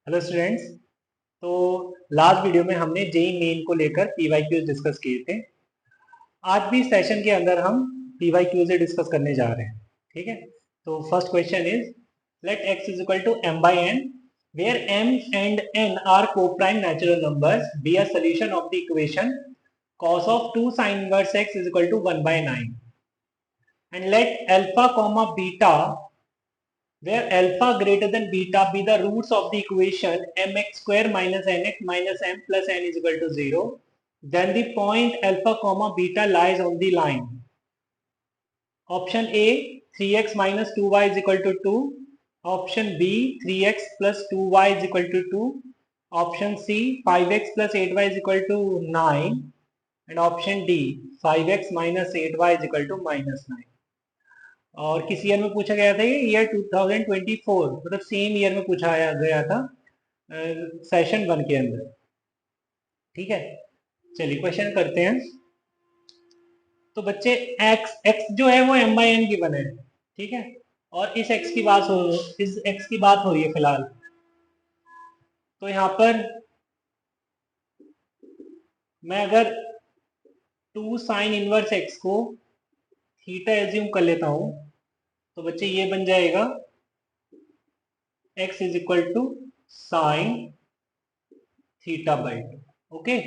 Hello students. तो last video में हमने जेई मेन को लेकर पीवाईक्यूज डिस्कस किए थे। आज भी सेशन के अंदर हम पीवाईक्यूज डिस्कस करने जा रहे हैं। ठीक है, तो first question is let x is equal to m by n where m and n are co-prime natural numbers be a solution of the equation cos of 2 sin inverse x is equal to 1 by 9 and let alpha comma beta where alpha greater than beta be the roots of the equation mx square minus nx minus m plus n is equal to 0, then the point alpha comma beta lies on the line. Option A 3x minus 2y is equal to 2. Option B 3x plus 2y is equal to 2. Option C 5x plus 8y is equal to 9. And option D 5x minus 8y is equal to minus 9. और किस year में पूछा गया था? ये year 2024, मतलब same year में पूछा गया था सेशन 1 के अंदर। ठीक है, चलिए क्वेश्चन करते हैं। तो बच्चे x जो है वो m by n की बने, ठीक है, और इस x की बात हो रही है फिलहाल। तो यहाँ पर मैं अगर 2 साइन इनवर्स x को थीटा एज्यूम कर लेता हूँ तो बच्चे ये बन जाएगा x is equal to sine theta by 2। Okay,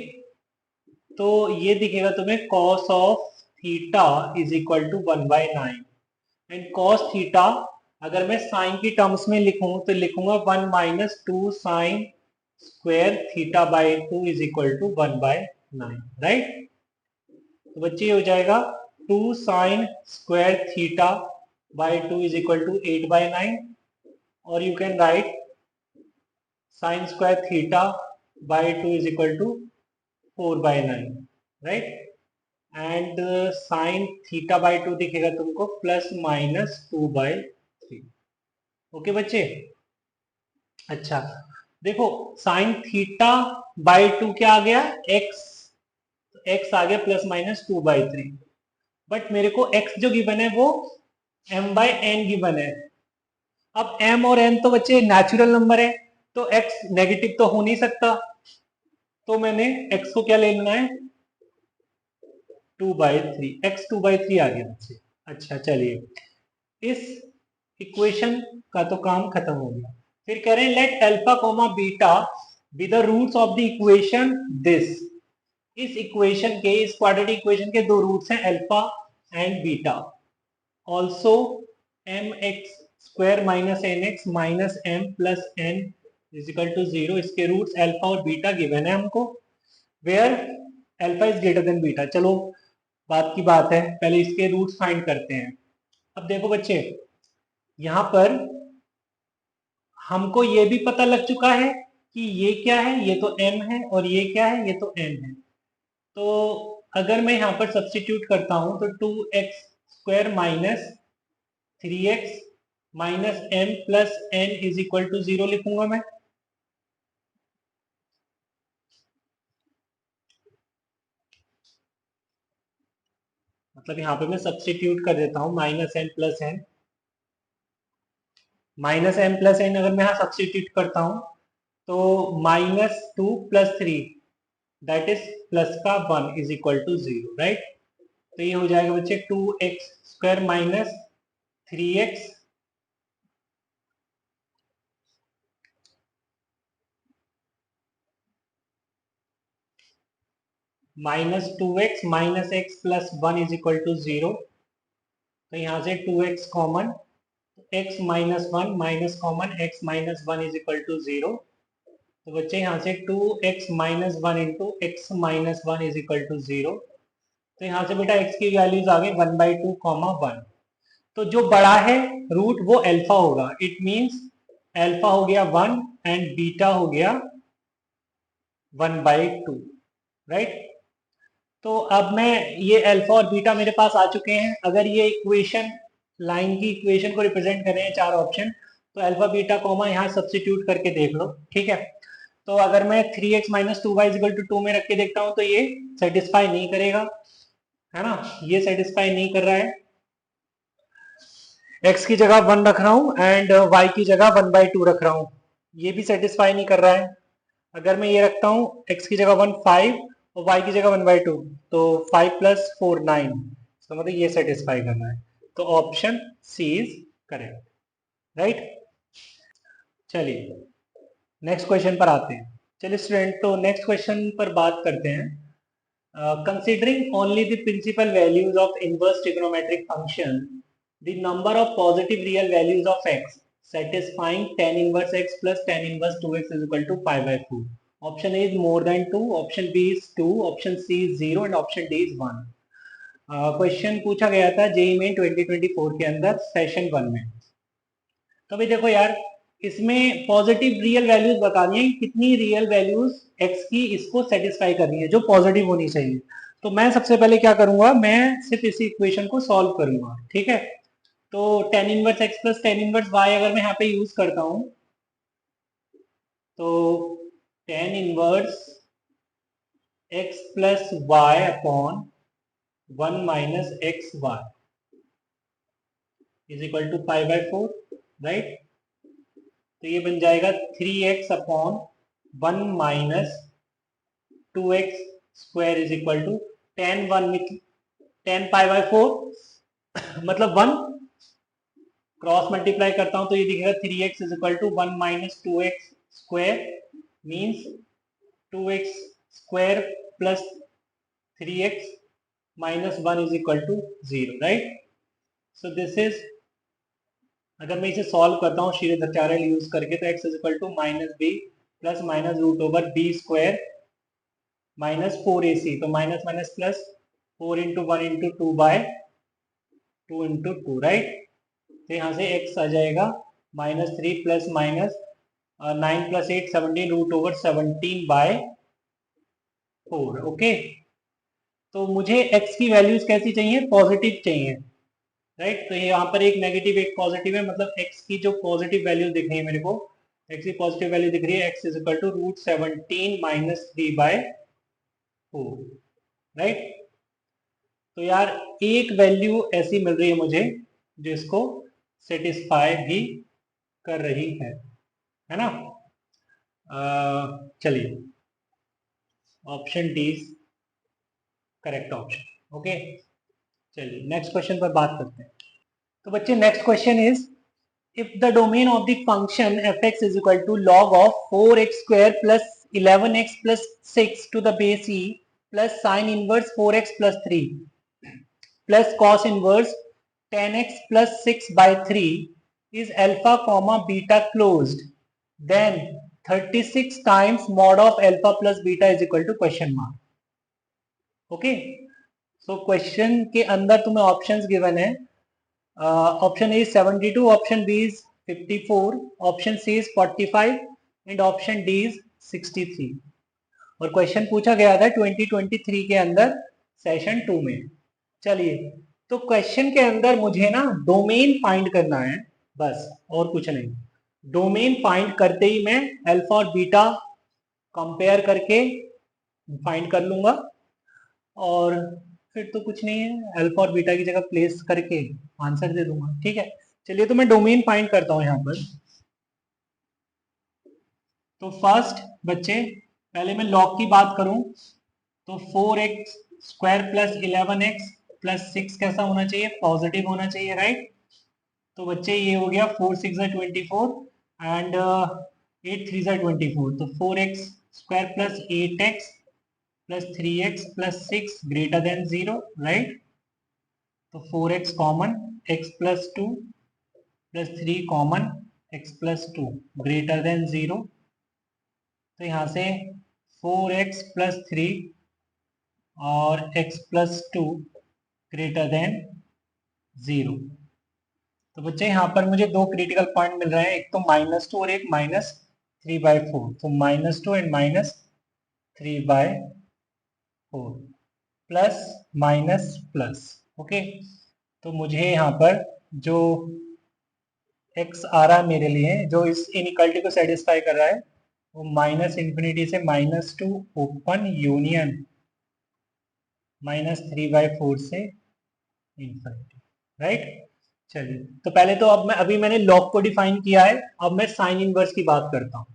तो ये दिखेगा तुम्हें cos of theta is equal to 1 by 9 and cos theta अगर मैं साइन की टर्म्स में लिखूं तो लिखूंगा 1 minus 2 sine square theta by 2 is equal to 1 by 9, right. तो बच्चे ये हो जाएगा 2 sine square theta by 2 is equal to 8 by 9 और you can write sine square theta by 2 is equal to 4 by 9, right. And sine theta by 2 दिखेगा तुमको plus minus 2 by 3। Okay बच्चे, अच्छा देखो साइन थीटा बाई 2 क्या आ गया? x आ गया plus minus 2 by 3। But मेरे को x जो गिवन है वो m बाई n गिवन है। अब m और n तो बच्चे नेचुरल नंबर है, तो x नेगेटिव तो हो नहीं सकता, तो मैंने x को क्या ले लेना है? 2 बाई 3, x 2 बाई 3 आ गया बच्चे। अच्छा चलिए, इस इक्वेशन का तो काम खत्म हो गया। फिर कह रहे हैं let alpha comma beta be the roots of the equation this. इस इक्वेशन के, इस क्वाड्रेटिक इक्वेशन के दो रूट्स हैं alpha and beta. Also m x square minus n x minus m plus n is equal to 0। इसके roots alpha और beta given है हमको, where alpha is greater than beta. चलो बात की बात है, पहले इसके रूट्स फाइंड करते हैं। अब देखो बच्चे, यहां पर हमको ये भी पता लग चुका है कि ये क्या है, ये तो m है, और ये क्या है, ये तो n है। तो अगर मैं यहाँ पर सब्स्टिट्यूट करता हूं तो 2x square minus 3x minus m plus n is equal to 0 लिखूंगा मैं। मतलब यहाँ पे मैं सब्स्टिट्यूट कर देता हूँ minus m plus n, minus m plus n अगर मैं यहाँ सब्स्टिट्यूट करता हूँ तो minus 2 plus 3 that is plus का 1 इज इक्वल टू 0, राइट। तो ये हो जाएगा बच्चे 2x square minus 3x minus 2x minus x plus 1 is equal to 0। तो यहाँ से 2x common, x minus 1 minus common x minus 1 is equal to 0। तो बच्चे यहाँ से 2x minus 1 into x minus 1 is equal to 0। तो यहाँ से बेटा x की वैल्यूज आ गई 1 बाई 2 कॉमा 1। तो जो बड़ा है रूट वो अल्फा होगा, इट मीन्स अल्फा हो गया 1 एंड बीटा हो गया 1 बाई 2, राइट। तो अब मैं ये अल्फा और बीटा मेरे पास आ चुके हैं। अगर ये इक्वेशन लाइन की इक्वेशन को रिप्रेजेंट कर रहे हैं चार ऑप्शन, तो अल्फा बीटा कॉमा यहाँ सब्स्टिट्यूट करके देख लो, ठीक है। तो अगर मैं 3x minus 2y equal to 2 में रख के देखता हूँ तो ये सेटिस्फाई नहीं करेगा, है ना, ये सेटिस्फाई नहीं कर रहा है। x की जगह 1 रख रहा हूँ एंड y की जगह 1 बाई 2 रख रहा हूँ, ये भी सेटिस्फाई नहीं कर रहा है। अगर मैं ये रखता हूँ x की जगह 1 5 और y की जगह 1/2, तो 5 + 4 9, तो मतलब ये सेटिस्फाई कर रहा है। तो option C is correct, right. चलिए नेक्स्ट क्वेश्चन पर आते हैं। चलिए स्टूडेंट, तो नेक्स्ट क्वेश्चन पर बात करते हैं। Considering only the principal values of inverse trigonometric function, the number of positive real values of x satisfying tan inverse x plus tan inverse 2x is equal to pi by 4. Option A is more than 2, option B is 2, option C is 0 and option D is 1. Question पूछा गया था JEE main 2024 के अंदर session 1 में। तो भाई देखो यार, इसमें पॉजिटिव रियल वैल्यूज बतानी है, कितनी रियल वैल्यूज x की इसको सेटिस्फाई करनी है जो पॉजिटिव होनी चाहिए। तो मैं सबसे पहले क्या करूंगा, मैं सिर्फ इस इक्वेशन को सॉल्व करूंगा, ठीक है। तो tan inverse x plus tan inverse y अगर मैं यहाँ पे यूज करता हूं, तो tan inverse x plus y upon 1 minus x y is equal to pi by 4, right. तो ये बन जाएगा 3x upon 1 minus 2x square is equal to tan pi by 4 मतलब 1, क्रॉस मल्टीप्लाई करता हूं तो ये दिखेगा 3x is equal to 1 minus 2x square means 2x square plus 3x minus 1 is equal to 0, right. So this is, अगर मैं इसे solve करता हूँ श्रीधर यूज करके, तो x is equal to minus b plus minus root over b square minus 4ac, तो minus minus plus 4 into 1 into 2 by 2 into 2, right. तो यहाँ से x आ जाएगा minus 3 plus minus 9 plus 8 17 root over 17 by 4, okay. तो मुझे x की values कैसी चाहिए, पॉजिटिव चाहिए, राइट। तो यहाँ पर एक नेगेटिव एक पॉजिटिव है, मतलब x की जो पॉजिटिव वैल्यू दिख रही है मेरे को, x की पॉजिटिव वैल्यू दिख रही है x is equal to root 17 minus 3 by 4, right. तो यार एक वैल्यू ऐसी मिल रही है मुझे जो इसको सेटिस्फाई भी कर रही है ना। चलिए option D correct option, okay. चलिए नेक्स्ट क्वेश्चन पर बात करते हैं। तो बच्चे next question is, if the domain of the function fx is equal to log of 4x square plus 11x plus 6 to the base e plus sine inverse 4x plus 3 plus cos inverse 10x plus 6 by 3 is alpha comma beta closed, then 36 times mod of alpha plus beta is equal to question mark, okay. So question के अंदर तुम्हें options given है। Option A 72, option B is 54, option C is 45 and option D is 63। और question पूछा गया था 2023 के अंदर सेशन 2 में। चलिए, तो क्वेश्चन के अंदर मुझे ना डोमेन फाइंड करना है, बस और कुछ नहीं। डोमेन फाइंड करते ही मैं अल्फा और बीटा कंपेयर करके फाइंड कर लूंगा, और फिर तो कुछ नहीं है, अल्फा और बीटा की जगह प्लेस करके आंसर दे दूंगा, ठीक है। चलिए तो मैं डोमेन फाइंड करता हूं यहाँ पर। तो फर्स्ट बच्चे, पहले मैं लॉग की बात करूं तो 4x square plus 11x plus 6 कैसा होना चाहिए, पॉजिटिव होना चाहिए, राइट। तो बच्चे ये हो गया 4 6 24 एंड 8 3 24, तो 4x square plus 8x plus 3x plus 6 greater than 0, right. तो 4x common, x plus 2 plus 3 common, x plus 2 greater than 0। तो यहाँ से 4x प्लस 3 और x प्लस 2 ग्रेटर देन 0। तो बच्चे यहाँ पर मुझे दो क्रिटिकल पॉइंट मिल रहे हैं, एक तो -2 और एक -3/4। तो -2 and -3/4 plus minus plus, okay. तो मुझे यहाँ पर जो x आ रहा है मेरे लिए, जो इस इनइक्वालिटी को सेटिस्फाई कर रहा है, वो -∞ से -2 ओपन यूनियन -3/4 से इन्फिनिटी, राइट। चलिए, तो पहले तो अब अभी मैंने लॉग को डिफाइन किया है, अब मैं साइन इनवर्स की बात करता हूं।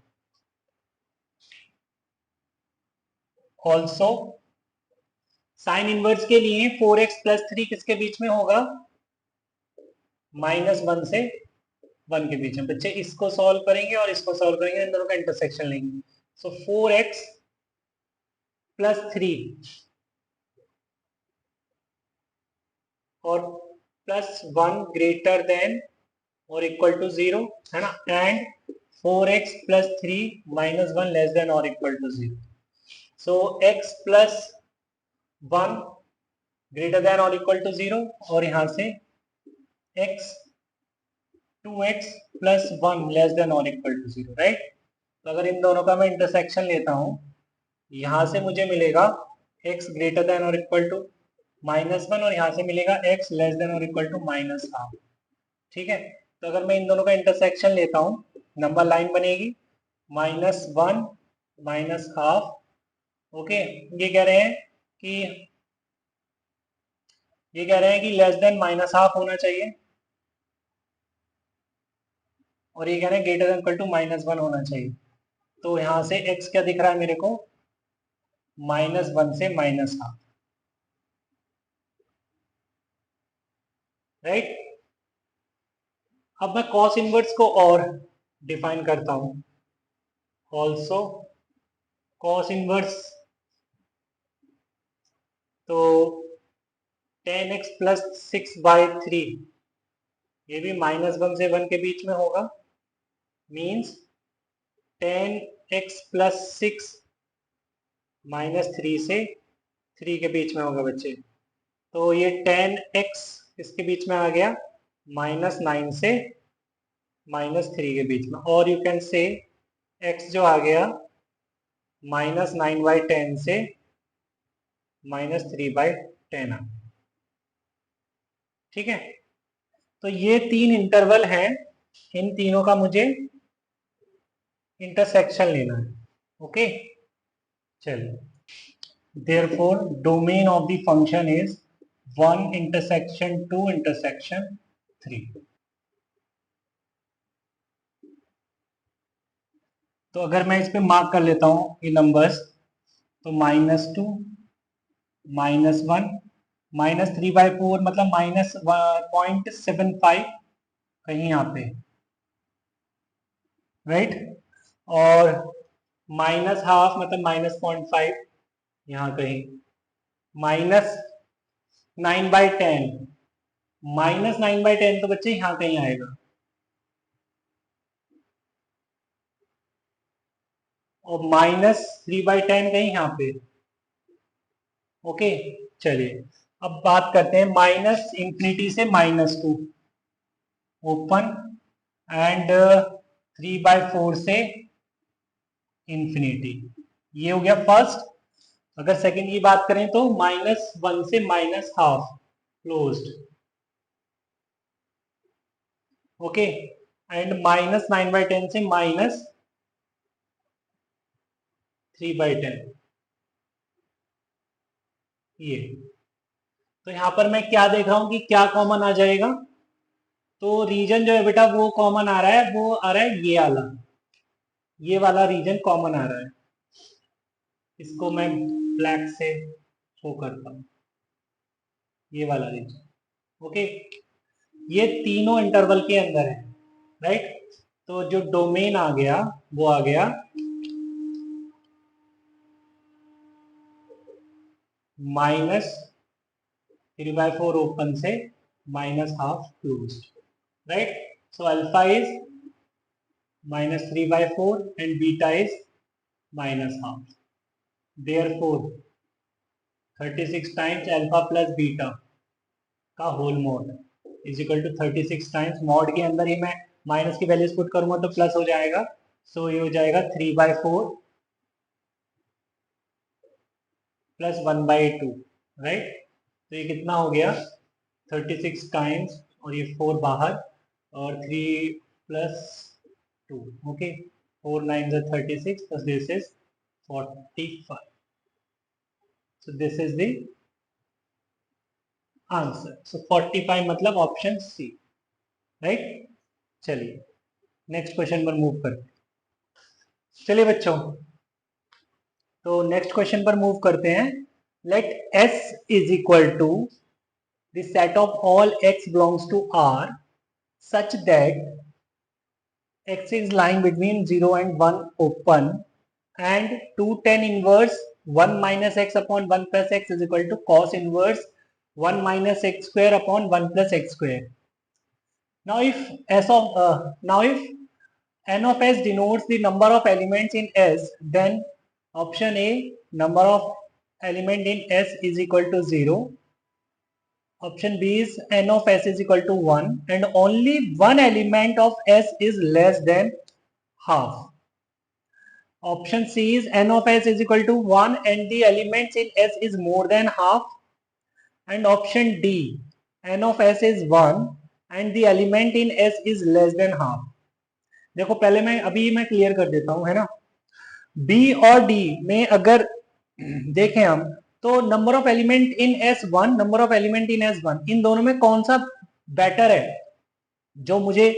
ऑल्सो साइन इनवर्स के लिए 4x+3 किसके बीच में होगा? -1 से 1 के बीच में। बच्चे इसको सॉल्व करेंगे और इसको सॉल्व करेंगे, इन दोनों का इंटरसेक्शन लेंगे। सो 4x+3 और +1 ग्रेटर देन और इक्वल टू 0, है ना, एंड 4x+3 -1 लेस देन और equal to 0। So x+1 greater than और इक्वल टू 0, और यहां से x 2x+1 लेस देन और इक्वल टू 0, राइट। तो अगर इन दोनों का मैं इंटरसेक्शन लेता हूं, यहां से मुझे मिलेगा x ग्रेटर देन और इक्वल टू -1, और यहां से मिलेगा x लेस देन और इक्वल टू -1/2। ठीक है, तो अगर मैं इन दोनों का इंटरसेक्शन लेता हूं, नंबर लाइन बनेगी -1 -1/2। ओके, ये कह रहे हैं कि लेस देन -1/2 होना चाहिए, और ये कह रहे हैं ग्रेटर देन इक्वल टू -1 होना चाहिए। तो यहां से x क्या दिख रहा है मेरे को? -1 से -1/2, राइट। अब मैं कॉस इनवर्स को और डिफाइन करता हूं। ऑल्सो कॉस इनवर्स, तो 10x+6/3, ये भी -1 से 1 के बीच में होगा। मीन्स 10x+6 -3 से 3 के बीच में होगा बच्चे। तो ये 10x इसके बीच में आ गया -9 से -3 के बीच में, और यू कैन से x जो आ गया -9/10 से -3/10 आ। ठीक है, तो ये 3 इंटरवल हैं, इन तीनों का मुझे इंटरसेक्शन लेना है। ओके, चलिए, therefore domain of the function is 1 intersection 2 intersection 3। तो अगर मैं इस पे मार्क कर लेता हूं ये नंबर्स, तो -2 -1 -3/4 मतलब -0.75 कहीं यहाँ पे, राइट। और -1/2 मतलब -0.5 यहाँ कहीं, -9/10 -9/10 तो बच्चे यहाँ कहीं आएगा, और -3/10 कहीं यहाँ पे। ओके, चलिए, अब बात करते हैं -∞ से -2 ओपन, एंड 3/4 से इंफिनिटी। ये हो गया फर्स्ट। अगर सेकंड की बात करें तो -1 से -1/2 क्लोज्ड। ओके, एंड -9/10 से -3/10, ये। तो यहां पर मैं क्या देख रहा हूं कि क्या कॉमन आ जाएगा? तो रीजन जो है बेटा वो कॉमन आ रहा है, वो आ रहा है ये वाला रीजन कॉमन आ रहा है। इसको मैं ब्लैक से शो करता हूं, ये वाला रीजन। ओके, ये तीनों इंटरवल के अंदर है, राइट। तो जो डोमेन आ गया वो आ गया -3/4 ओपन से -1/2 closed, right. So alpha is -3/4 and beta is -1/2। Therefore 36 times alpha plus beta का whole mod is equal to 36 times mod के अंदर ही मैं माइनस की वैल्यूज पुट करूंगा तो प्लस हो जाएगा। सो ये हो जाएगा 3/4 प्लस 1/2, राइट। तो ये कितना हो गया? 36 टाइम्स, और ये 4 बाहर, और 3 plus 2, okay, 4 9 is 36, so this is 45. So this is the answer. So 45 मतलब ऑप्शन सी। राइट। चलिए नेक्स्ट क्वेश्चन पर मूव करते हैं। चलिए बच्चों, तो नेक्स्ट क्वेश्चन पर मूव करते हैं। Let S is equal to the set of all x belongs to R such that x is lying between 0 and 1 open and 2 tan inverse 1 minus x upon 1 plus x is equal to cos inverse 1 minus x square upon 1 plus x square. Now if n of s denotes the number of elements in S, then option A, number of element in S is equal to 0. Option B is n of s is equal to 1 and only one element of S is less than half. Option C is n of s is equal to 1 and the elements in S is more than half. And option D, n of s is 1 and the element in S is less than half. देखो पहले मैं clear कर देता हूं, है ना। B और D में अगर देखें हम, तो number of element in S one, number of element in S one, इन दोनों में कौन सा बेटर है जो मुझे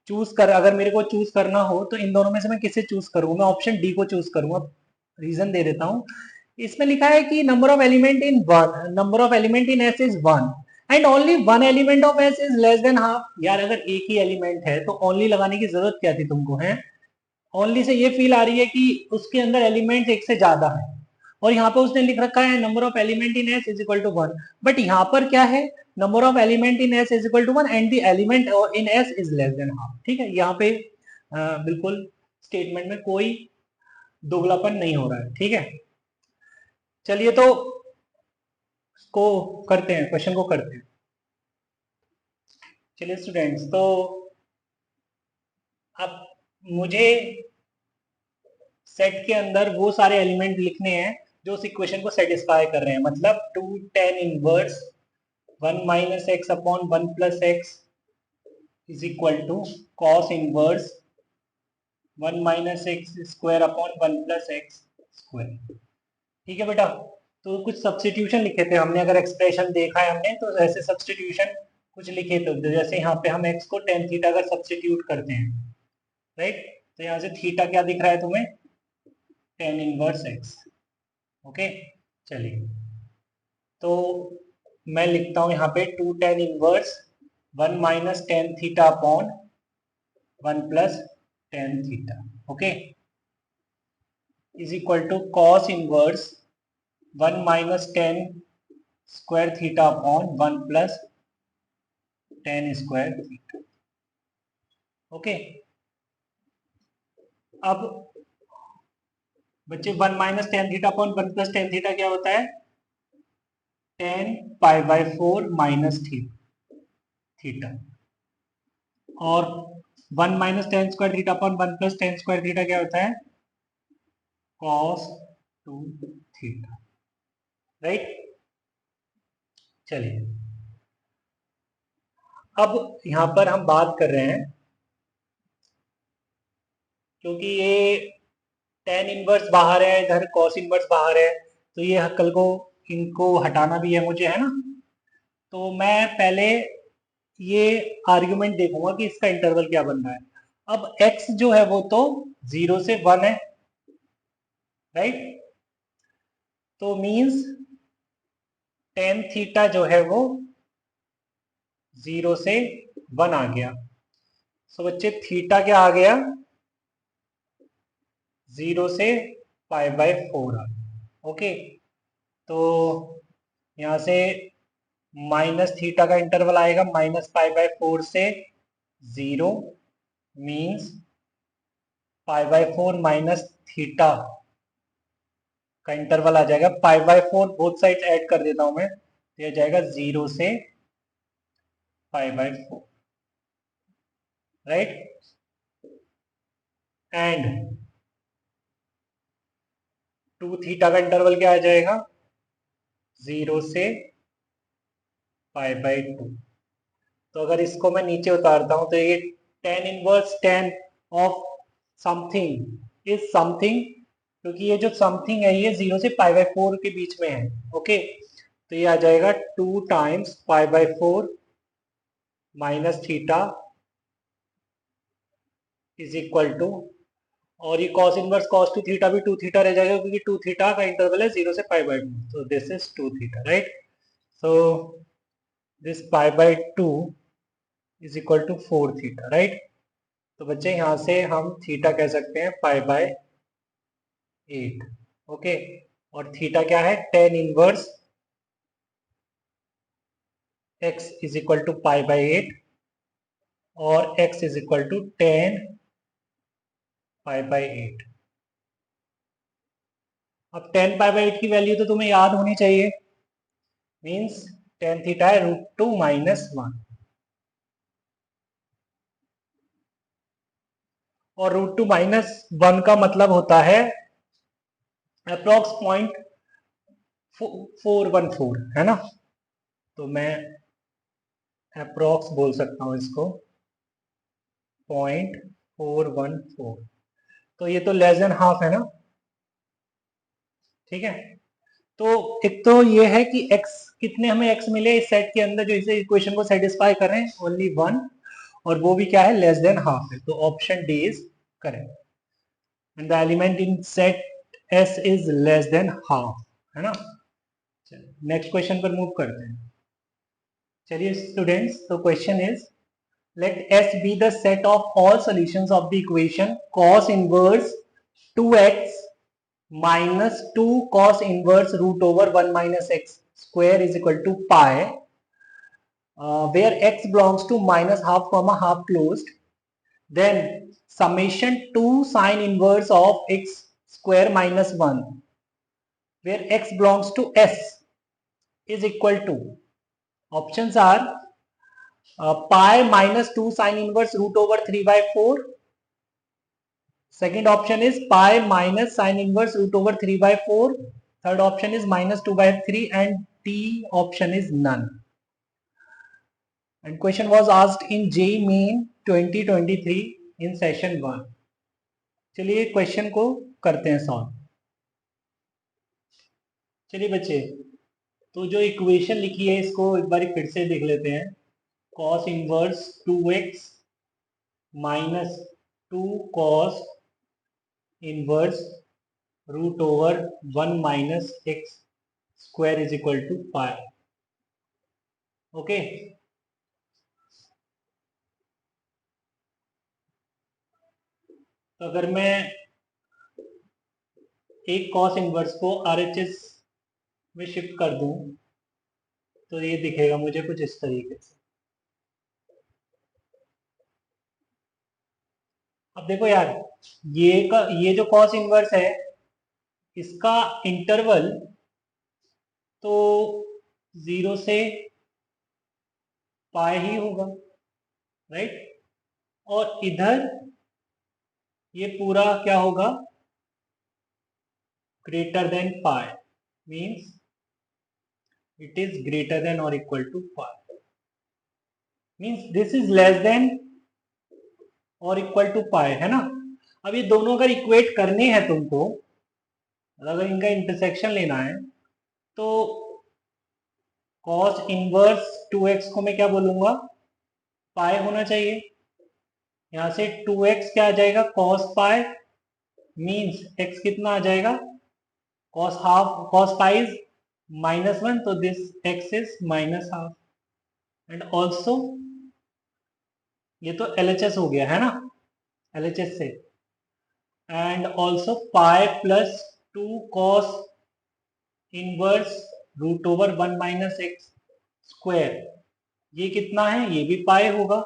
चूज कर, अगर मेरे को चूज करना हो तो इन दोनों में से मैं किसे चूज करूंगा? मैं ऑप्शन डी को चूज करूंगा। रीजन दे देता हूं। इसमें लिखा है कि number of element in one, number of element in S is one and only one element of S is less than half. यार अगर एक ही एलिमेंट है तो ओनली लगाने की जरूरत क्या थी तुमको, है? ओनली से ये फील आ रही है कि उसके अंदर एलिमेंट एक से ज्यादा है, और यहाँ पे उसने लिख रखा है number of element in S is equal to one, but यहाँ पर क्या है? Number of element in S is equal to one and the element in S is less than half. ठीक है, यहाँ पे बिल्कुल स्टेटमेंट में कोई दोगलापन नहीं हो रहा है। ठीक है, चलिए तो को करते हैं, क्वेश्चन को करते हैं। चलिए स्टूडेंट्स, तो अब मुझे सेट के अंदर वो सारे एलिमेंट लिखने हैं जो उस इक्वेशन को सेटिस्फाई कर रहे हैं। मतलब 2 tan inverse 1 minus x upon 1 plus x is equal to cos inverse 1 minus x square upon 1 plus x square. ठीक है बेटा, तो कुछ सब्सटीट्यूशन लिखे थे हमने, अगर एक्सप्रेशन देखा है हमने तो ऐसे सब्सटीट्यूशन कुछ लिखे थे। जैसे यहाँ पे हम x को tan थीटा अगर सब्सटीट्यूट करते हैं, राइट, तो यहाँ से थीटा क्या दिख रहा है तुम्हें? tan inverse x। ओके, चलिए तो मैं लिखता हूं यहाँ पे 2 tan inverse 1 minus tan theta upon 1 plus tan theta, okay, is equal to cos inverse 1 minus tan square theta upon 1 plus tan square theta. Okay, अब बच्चे 1 minus tan theta upon 1 plus tan theta क्या होता है? tan pi by 4 minus theta, और 1 minus tan square theta upon 1 plus tan square थीटा क्या होता है? cos 2 theta, right. चलिए अब यहां पर हम बात कर रहे हैं, क्योंकि ये tan इनवर्स बाहर है, इधर cos इनवर्स बाहर है, तो ये कल को इनको हटाना भी है मुझे, है ना। तो मैं पहले ये आर्गुमेंट देखूंगा कि इसका इंटरवल क्या बन रहा है। अब x जो है वो तो 0 से 1 है, राइट, तो मींस tan थीटा जो है वो 0 से 1 आ गया। सो बच्चे थीटा क्या आ गया? 0 से पाई बाय 4 आ गया। ओके, तो यहां से माइनस थीटा का इंटरवल आएगा माइनस पाई बाय 4 से 0, means pi by 4 minus theta का इंटरवल आ जाएगा पाई बाय 4, बोथ साइड ऐड कर देता हूं मैं, तो यह जाएगा 0 से पाई बाय 4, राइट। एंड 2 थीटा का इंटरवल क्या आ जाएगा? 0 से पाई बाय 2। तो अगर इसको मैं नीचे उतारता हूं तो ये tan inverse tan of something is something, क्योंकि ये जो समथिंग है ये 0 से पाई बाय 4 के बीच में है। ओके, तो ये आ जाएगा 2 times pi by 4 minus theta is equal to, और ये cos inverse cos two theta भी 2 थीटा रह जाएगा क्योंकि 2 थीटा का इंटरवल है 0 से pi by 2, so this is 2 theta, right? so this pi by 2 is equal to 4 theta, right? तो बच्चे यहाँ से हम थीटा कह सकते हैं पाई बाय 8, ओके? और थीटा क्या है? Tan inverse x is equal to pi by 8 और x is equal to 10 pi by 8। अब 10 पाई बाय 8 की वैल्यू तो तुम्हें याद होनी चाहिए, मीन्स टेन थीटा है √2 - 1, और √2 - 1 का मतलब होता है अप्रोक्स 0.414, है ना? तो मैं अप्रोक्स बोल सकता हूं इसको 0.414, तो ये तो लेस देन हाफ है ना, ठीक है? तो एक तो ये है कि x कितने हमें x मिले इस सेट के अंदर जो इस इक्वेशन को सेटिस्फाई कर रहे हैं, ओनली 1, और वो भी क्या है? लेस देन हाफ है, तो option D is correct, and the element in set s is less than half, है ना? नेक्स्ट क्वेश्चन पर मूव करते हैं। चलिए स्टूडेंट्स, तो question is let S be the set of all solutions of the equation cos inverse 2x minus 2 cos inverse root over 1 minus x square is equal to pi, where x belongs to minus half comma half closed, then summation 2 sin inverse of x square minus 1 where x belongs to S is equal to, options are pi minus 2 sin inverse root over 3 by 4. Second option is pi minus sin inverse root over 3 by 4. Third option is minus 2 by 3, and D option is none. And question was asked in JEE Main 2023 in session 1. चलिए question को करते हैं solve. चलिए बच्चे, तो जो equation लिखी है इसको एक बार फिर से देख लेते हैं। cos inverse 2x minus 2 cos inverse root over 1 minus x square is equal to pi, okay? तो अगर मैं एक cos इनवर्स को RHS में शिफ्ट कर दूं तो ये दिखेगा मुझे कुछ इस तरीके से। अब देखो यार, ये जो cos इनवर्स है इसका इंटरवल तो 0 से पाई ही होगा, राइट? और इधर ये पूरा क्या होगा? Greater than pi, means it is greater than और equal to pi, means this is less than और इक्वल टू पाई, है ना? अब ये दोनों अगर इक्वेट करने हैं तुमको, अगर इनका इंटरसेक्शन लेना है, तो cos इनवर्स 2x को मैं क्या बोलूंगा? पाई होना चाहिए। यहां से 2x क्या आ जाएगा? cos पाई, मीन्स x कितना आ जाएगा? cos half, cos pi is -1, तो this x is -half, and also ये तो LHS हो गया, है ना? LHS से, and also pi plus 2 cos inverse root over 1 minus x square, ये कितना है? ये भी पाई होगा,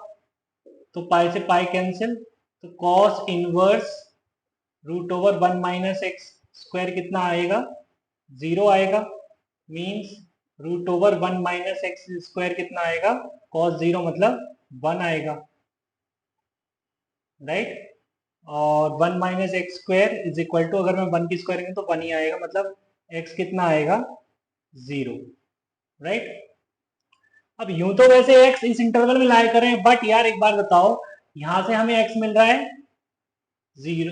तो पाई से पाई कैंसिल, तो cos inverse root over 1 minus x square कितना आएगा? 0 आएगा, means root over 1 minus x square कितना आएगा? cos 0 मतलब 1 आएगा, राइट? और 1 minus x square is equal to, अगर मैं 1 की स्क्वायर करूँ तो 1 ही आएगा, मतलब x कितना आएगा? 0, राइट? अब यूं तो वैसे x इस इंटरवल में लाया करें, बट यार एक बार बताओ, यहां से हमें x मिल रहा है 0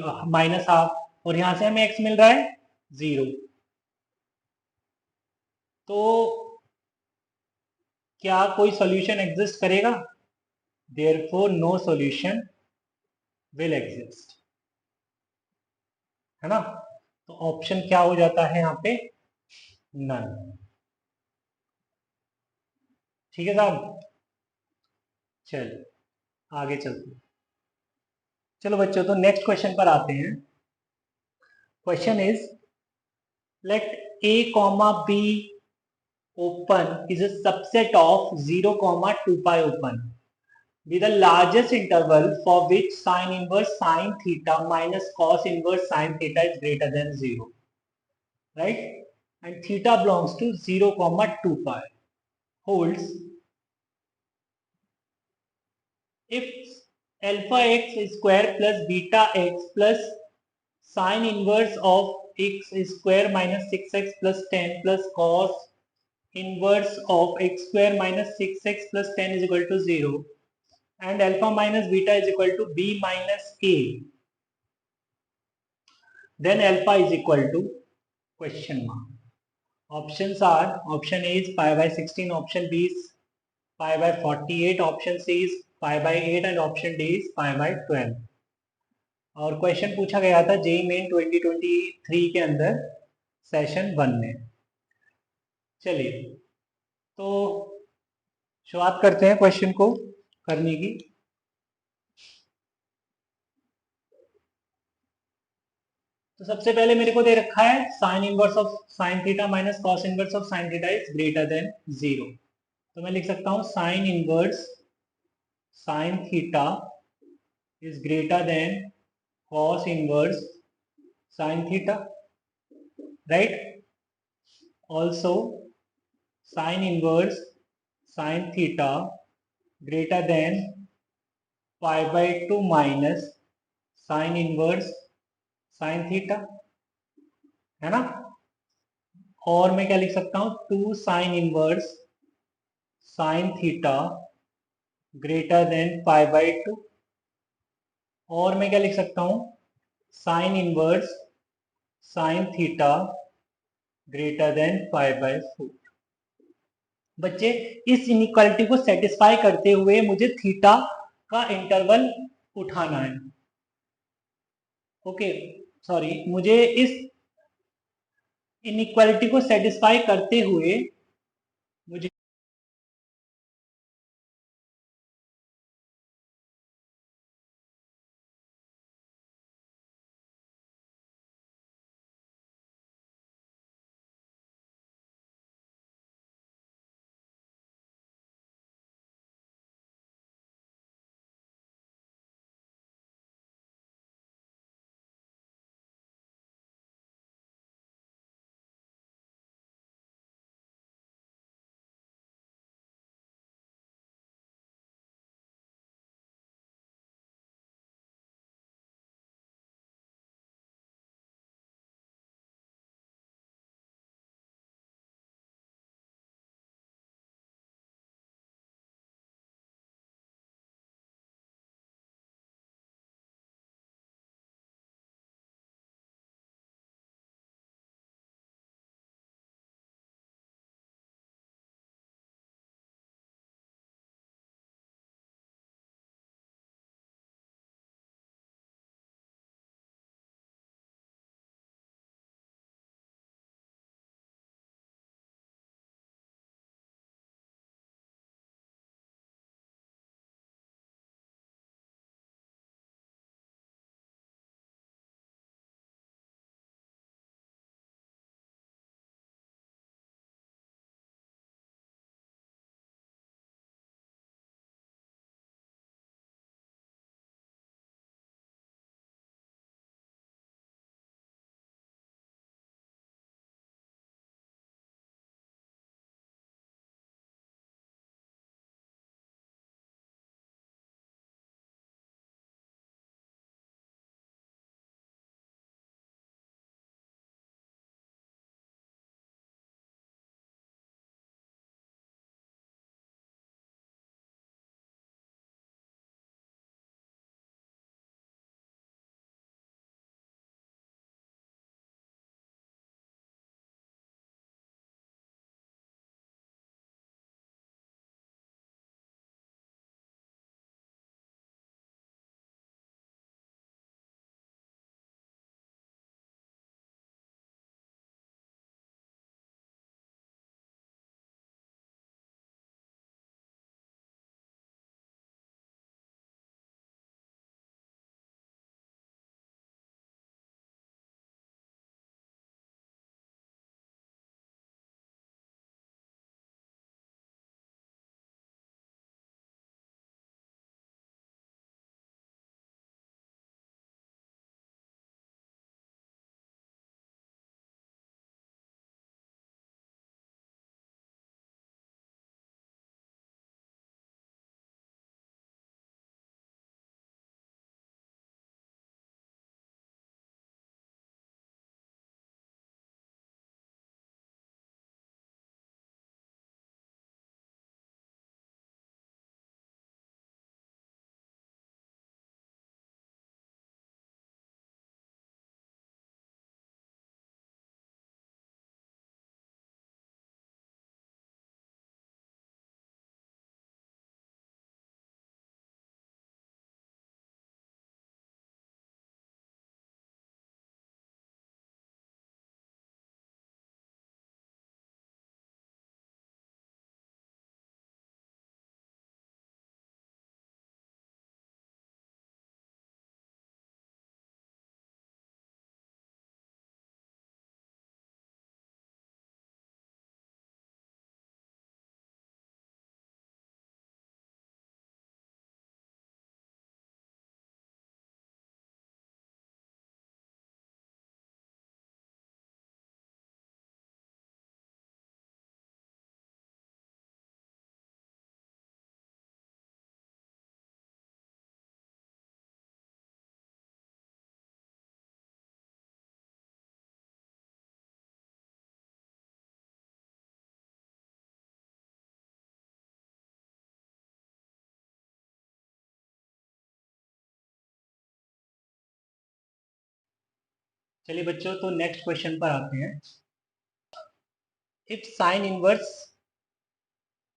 -हाफ, और यहां से हमें x मिल रहा है 0, तो क्या कोई सॉल्यूशन एग्जिस्ट करेगा? Therefore no solution will exist, है ना। तो ऑप्शन क्या हो जाता है यहाँ पे, नन। ठीक है साहब, चलो आगे चलते हैं। चलो बच्चों, तो नेक्स्ट क्वेश्चन पर आते हैं। Question is, let a comma b open is a subset of 0 comma 2 pi open with the largest interval for which sin inverse sin theta minus cos inverse sin theta is greater than 0, right? And theta belongs to 0 comma 2 pi, holds if alpha x square plus beta x plus sin inverse of x square minus 6x plus 10 plus cos inverse of x square minus 6x plus 10 is equal to 0, and alpha minus beta is equal to b minus a, then alpha is equal to question mark. Options are, option A is pi by 16, option B is pi by 48, option C is pi by 8 and option D is pi by 12. और question पूछा गया था JEE main 2023 के अंदर session 1 में। चलिए, तो शुरुआत करते हैं क्वेश्चन को करने की। तो सबसे पहले मेरे को दे रखा है sine inverse of sine theta minus cos inverse of sine theta is greater then 0। तो मैं लिख सकता हूं sine inverse sine theta is greater then cos inverse sine theta, right. Also sine inverse sine theta greater than pi by 2 minus sine inverse sine theta, है ना। और मैं क्या लिख सकता हूं, 2 sine inverse sine theta greater than pi by 2। और मैं क्या लिख सकता हूं, sine inverse sine theta greater than pi by 4। बच्चे, इस इनइक्वालिटी को सेटिस्फाई करते हुए मुझे थीटा का इंटरवल उठाना है। ओके, सॉरी, मुझे इस इनइक्वालिटी को सेटिस्फाई करते हुए मुझे चलिए बच्चों, तो नेक्स्ट क्वेश्चन पर आते हैं। If sine inverse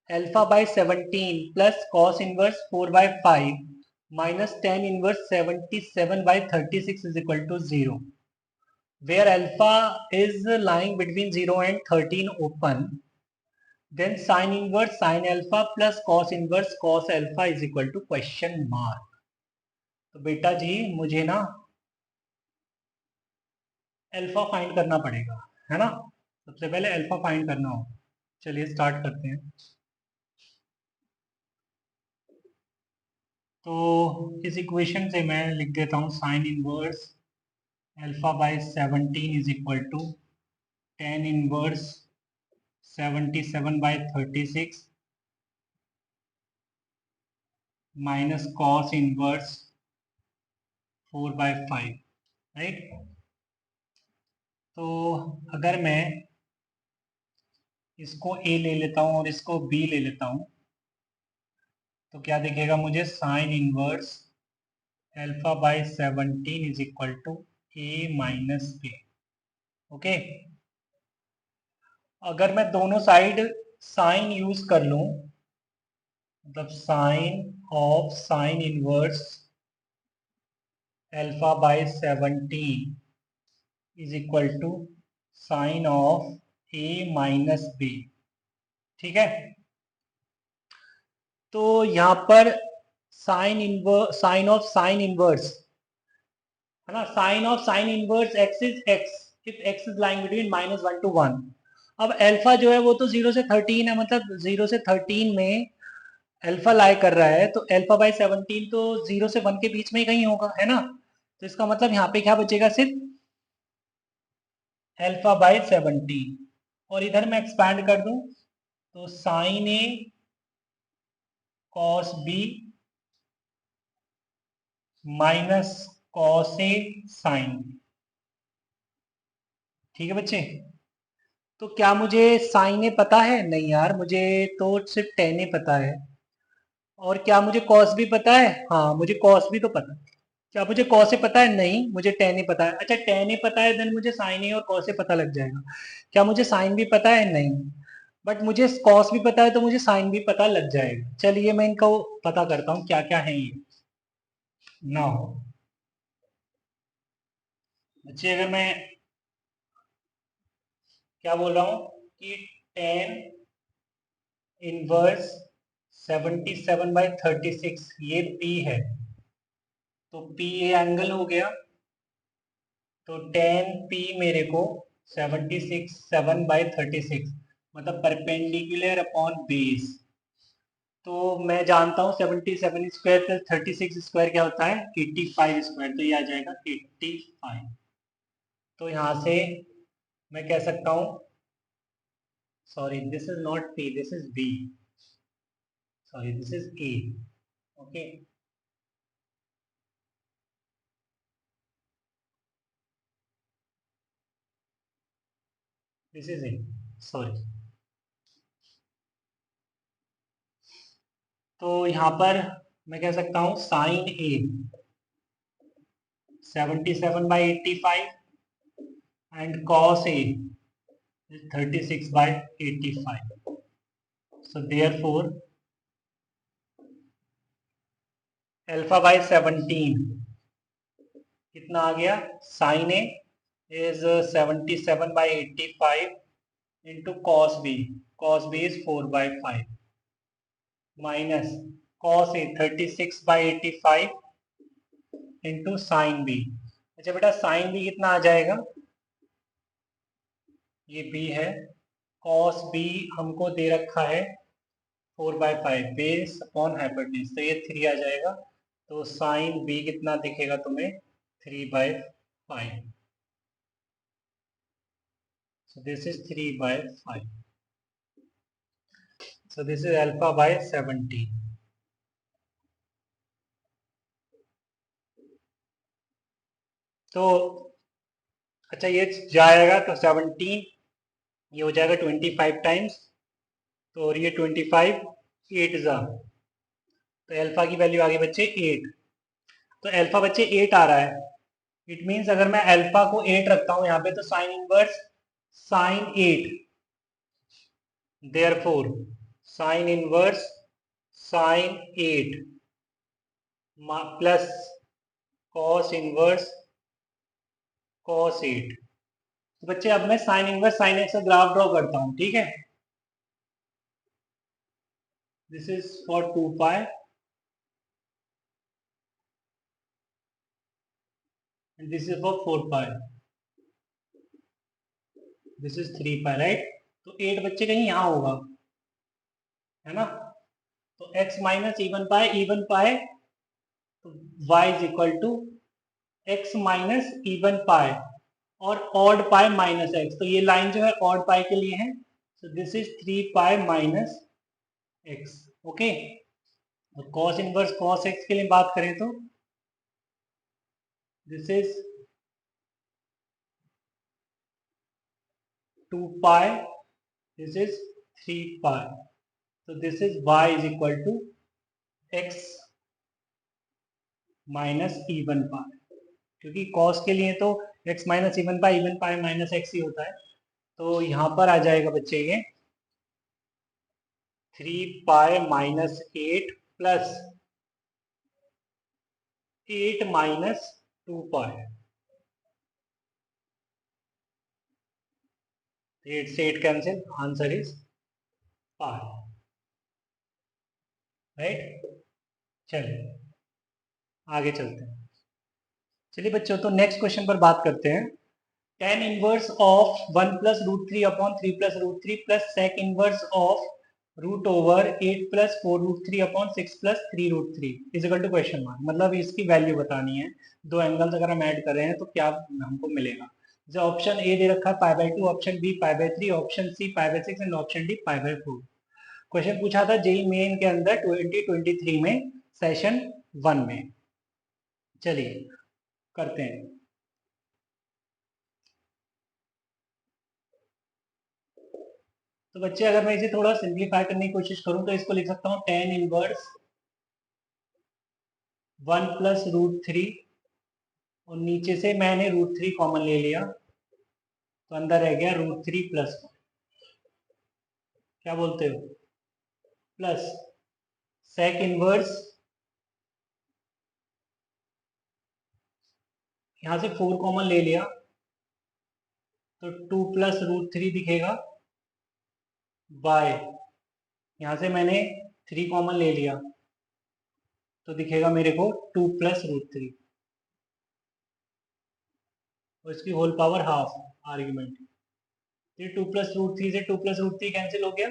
alpha by 17 plus cos inverse 4 by 5 minus tan inverse 77 by 36 is equal to 0, where alpha is lying between 0 and 13 open, then sin inverse sin alpha plus cos inverse cos alpha is equal to question mark। तो बेटा जी मुझे ना alpha find करना पड़ेगा, है ना। सबसे पहले अल्फा फाइंड करना होगा। चलिए स्टार्ट करते हैं। तो इस इक्वेशन से मैं लिख देता हूँ sine inverse alpha by 17 is equal to tan inverse 77 by 36 minus cos inverse 4 by 5, right. तो अगर मैं इसको a ले लेता हूँ और इसको b ले लेता हूँ तो क्या दिखेगा मुझे, sine inverse alpha by 17 is equal to a minus b। Okay, अगर मैं दोनों साइड साइन यूज कर लूं, मतलब sine of sine inverse alpha by 17 is equal to sine of a minus b, ठीक है। तो यहां पर साइन ऑफ साइन इनवर्स है ना, sine of sine inverse x is x if x is lying between -1 to 1। अब alpha जो है वो तो 0 से 13 है, मतलब 0 से 13 में अल्फा लाई कर रहा है, तो अल्फा बाय 17 तो 0 से 1 के बीच में ही कहीं होगा, है ना। तो इसका मतलब यहाँ पे क्या बचेगा, सिर्फ अल्फा बाय 17। और इधर मैं एक्सपैंड कर दूं तो sign A cos B minus cos A sine B, ठीक है बच्चे। तो क्या मुझे साइन ए पता है? नहीं यार, मुझे तो सिर्फ टेन ए पता है। और क्या मुझे कॉस भी पता है? हाँ, मुझे कॉस भी तो पता है। क्या मुझे कॉस ए पता है? नहीं, मुझे टेन ए पता है। अच्छा, टेन ए पता है, देन मुझे साइन ए और कॉस ए पता लग जाएगा। क्या मुझे साइन भी पता है? नहीं, बट मुझे कॉस भी पता है, तो मुझे साइन भी पता लग जाएगा। चलिए मैं इनको पता करता हूँ क्या क्या है ये। ना हो बच्चे, अगर मैं क्या बोल रहा हूँ कि टेन इनवर्स 77/36 ये पी है, तो पी एंगल हो गया। तो टेन पी मेरे को 7/36 मतलब परपेंडिकुलर अपॉन बेस। तो मैं जानता हूँ 77 स्क्वायर प्लस 36 स्क्वायर क्या होता है, 85 स्क्वायर। तो ये आ जाएगा 85। तो यहाँ से मैं कह सकता हूँ, sorry this is not p, this is b, sorry this is a. Okay, this is a, sorry. तो यहाँ पर मैं कह सकता हूँ sine a 77/85 and cos A is 36/85. So therefore alpha by 17 कितना आ गया, sin A is 77/85 into cos B, cos B is 4/5 minus cos A 36/85 into sin B। अच्छा बेटा, sin B कितना आ जाएगा, ये b है, cos b हमको दे रखा है 4/5 बेस अपॉन हाइपोटेन्यूज, तो ये 3 आ जाएगा। तो साइन b कितना दिखेगा तुम्हें, 3/5। सो this is 3/5। So this is alpha by 17। तो अच्छा, ये जाएगा तो 17, ये हो जाएगा 25 टाइम्स, तो और ये 25 8 जा, तो अल्फा की वैल्यू आ गई बच्चे 8। तो अल्फा बच्चे 8 आ रहा है। इट मीन्स अगर मैं अल्फा को 8 रखता हूं यहाँ पे तो sine inverse sine 8, therefore sine inverse sine 8 plus cos inverse cos 8। तो बच्चे अब मैं साइन इनवर्स साइन 8 का ग्राफ ड्रॉ करता हूं, ठीक है। This is for 2 pi and this is for 4 pi, this is 3 pi, right. तो 8 बच्चे कहीं यहाँ होगा, है ना। तो x माइनस इवन पाई तो y is equal to x minus even pi और ऑड पाई माइनस x। तो ये लाइन जो है ऑड पाई के लिए है, so this is 3 pi minus x, okay. और cos इनवर्स cos x के लिए बात करें तो this is 2 pi, this is 3 pi, so this is y is equal to x minus even पाई, क्योंकि cos के लिए तो x minus even pi minus x ही होता है। तो यहाँ पर आ जाएगा बच्चे ये 3 पाई माइनस 8 प्लस 8 माइनस 2 पाई, 8 से 8 cancel, answer is pi, right. चलिए आगे चलते हैं। चलिए बच्चों तो नेक्स्ट क्वेश्चन पर बात करते हैं। tan inverse of 1 plus root 3 upon 3 plus root 3 plus sec inverse of root over 8 plus 4 root 3 upon 6 plus 3 root 3 is equal to question mark. मतलब इसकी वैल्यू बतानी है, दो एंगल्स अगर हम ऐड कर रहे हैं तो क्या हमको मिलेगा। जैसे ऑप्शन ए दे रखा है pi by 2, option b pi by 3, option c pi by 6 and option d pi by 4। Question पूछा था जेई मेन के अंदर 2023 में सेशन 1 में। चलिए करते हैं। तो बच्चे अगर मैं इसे थोड़ा सिंप्लीफाई करने की कोशिश करूं तो इसको लिख सकता हूं tan इनवर्स 1 प्लस रूट 3 और नीचे से मैंने रूट 3 कॉमन ले लिया तो अंदर रह गया रूट 3 प्लस 1। क्या बोलते हो, प्लस sec इनवर्स, यहां से 4 कॉमन ले लिया तो 2 प्लस रूट 3 दिखेगा, बाय यहां से मैंने 3 कॉमन ले लिया तो दिखेगा मेरे को 2 प्लस रूट 3 और इसकी होल पावर हाफ आर्ग्यूमेंट। ये 2 प्लस रूट 3 से 2 प्लस रूट 3 कैंसिल हो गया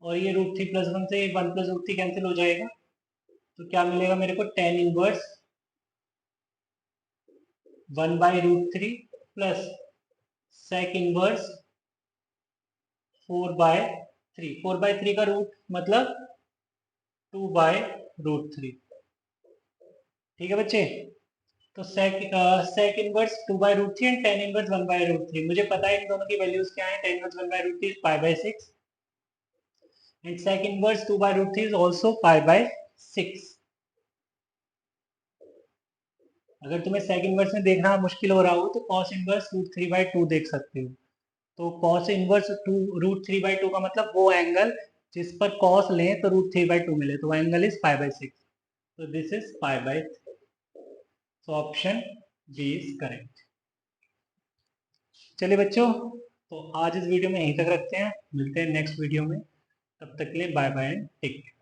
और ये रूट 3 प्लस 1 से 1 प्लस रूट 3 कैंसिल हो जाएगा। तो क्या मिलेगा मेरे को, tan inverse 1 by root 3 plus sec inverse 4 by 3। 4 by 3 का रूट मतलब 2 बाय रूट 3, ठीक है बच्चे। तो sec inverse 2 by root 3 and tan inverse 1 by root 3, मुझे पता है इन दोनों की वैल्यूज क्या है। tan inverse 1 by root 3 pi by 6 and sec inverse 2 by root 3 is also pi by 6। अगर तुम्हें sec इनवर्स में देखना मुश्किल हो रहा हो तो cos इनवर्स रूट 3 बाय 2 देख सकते हो। तो cos इनवर्स 2 रूट 3 बाय 2 का मतलब वो एंगल जिस पर cos लें तो रूट 3 बाय 2 मिले, तो वो एंगल इज पाई बाय 6। तो this is pi by 3, so option B is correct. चलिए बच्चों तो आज इस वीडियो में यहीं तक रखते हैं, मिलते हैं नेक्स्ट वीडियो में, तब तक के लिए bye bye and take care.